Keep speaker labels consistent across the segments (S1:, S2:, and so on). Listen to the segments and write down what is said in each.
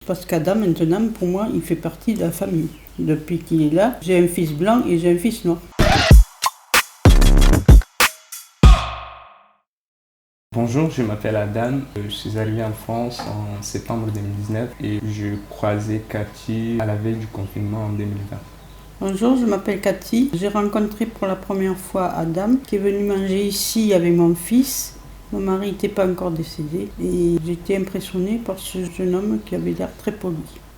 S1: parce qu'Adam, maintenant, pour moi, il fait partie de la famille. Depuis qu'il est là, j'ai un fils blanc et j'ai un fils noir.
S2: Bonjour, je m'appelle Adam. Je suis arrivé en France en septembre 2019 et je croisais Cathy à la veille du confinement en 2020.
S1: Bonjour, je m'appelle Cathy. J'ai rencontré pour la première fois Adam, qui est venu manger ici avec mon fils. Mon mari n'était pas encore décédé et j'étais impressionnée par ce jeune homme qui avait l'air très poli.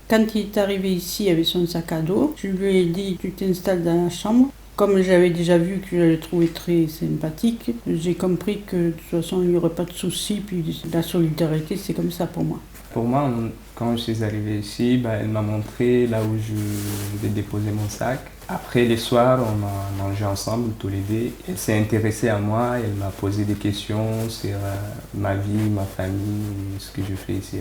S1: Quand il est arrivé ici avec son sac à dos, je lui ai dit « tu t'installes dans la chambre ». Comme j'avais déjà vu que je le trouvais très sympathique, j'ai compris que de toute façon il n'y aurait pas de souci, puis la solidarité c'est comme ça pour moi.
S2: Pour moi, quand je suis arrivé ici, elle m'a montré là où je vais déposer mon sac. Après, les soirs, on a mangé ensemble tous les deux. Elle s'est intéressée à moi, elle m'a posé des questions sur ma vie, ma famille, ce que je fais ici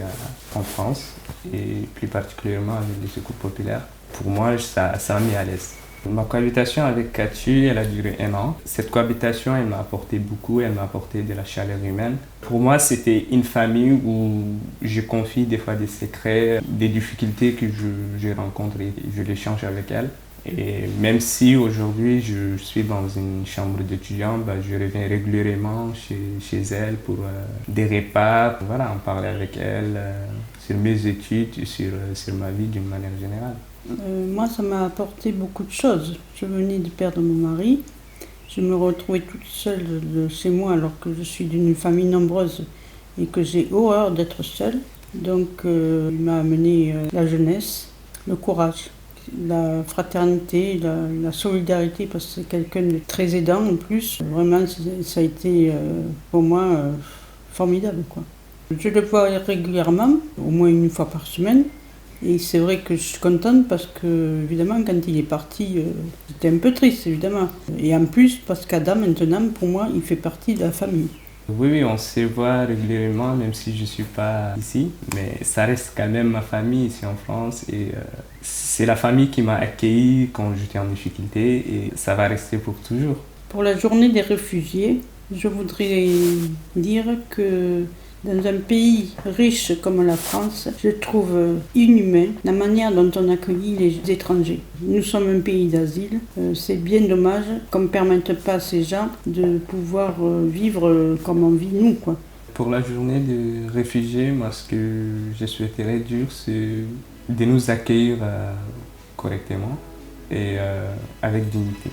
S2: en France, et plus particulièrement avec les secours populaires. Pour moi, ça m'a mis à l'aise. Ma cohabitation avec Cathy, elle a duré 1 an. Cette cohabitation, elle m'a apporté beaucoup, elle m'a apporté de la chaleur humaine. Pour moi, c'était une famille où je confie des fois des secrets, des difficultés que je rencontre et je les change avec elle. Et même si aujourd'hui je suis dans une chambre d'étudiant, je reviens régulièrement chez elle pour des repas, en parler avec elle sur mes études et sur ma vie d'une manière générale.
S1: Moi, ça m'a apporté beaucoup de choses. Je venais de perdre mon mari. Je me retrouvais toute seule chez moi alors que je suis d'une famille nombreuse et que j'ai horreur d'être seule. Donc, il m'a amené la jeunesse, le courage, la fraternité, la solidarité, parce que c'est quelqu'un de très aidant en plus. Vraiment, ça a été pour moi formidable, quoi. Je le vois régulièrement, au moins 1 fois par semaine. Et c'est vrai que je suis contente parce que, évidemment, quand il est parti, j'étais un peu triste, évidemment. Et en plus, parce qu'Adam, maintenant, pour moi, il fait partie de la famille.
S2: Oui, on se voit régulièrement, même si je ne suis pas ici. Mais ça reste quand même ma famille ici en France. Et c'est la famille qui m'a accueilli quand j'étais en difficulté. Et ça va rester pour toujours.
S1: Pour la journée des réfugiés, je voudrais dire que dans un pays riche comme la France, je trouve inhumain la manière dont on accueille les étrangers. Nous sommes un pays d'asile. C'est bien dommage qu'on ne permette pas à ces gens de pouvoir vivre comme on vit nous, quoi.
S2: Pour la journée des réfugiés, moi, ce que je souhaiterais dire, c'est de nous accueillir correctement et avec dignité.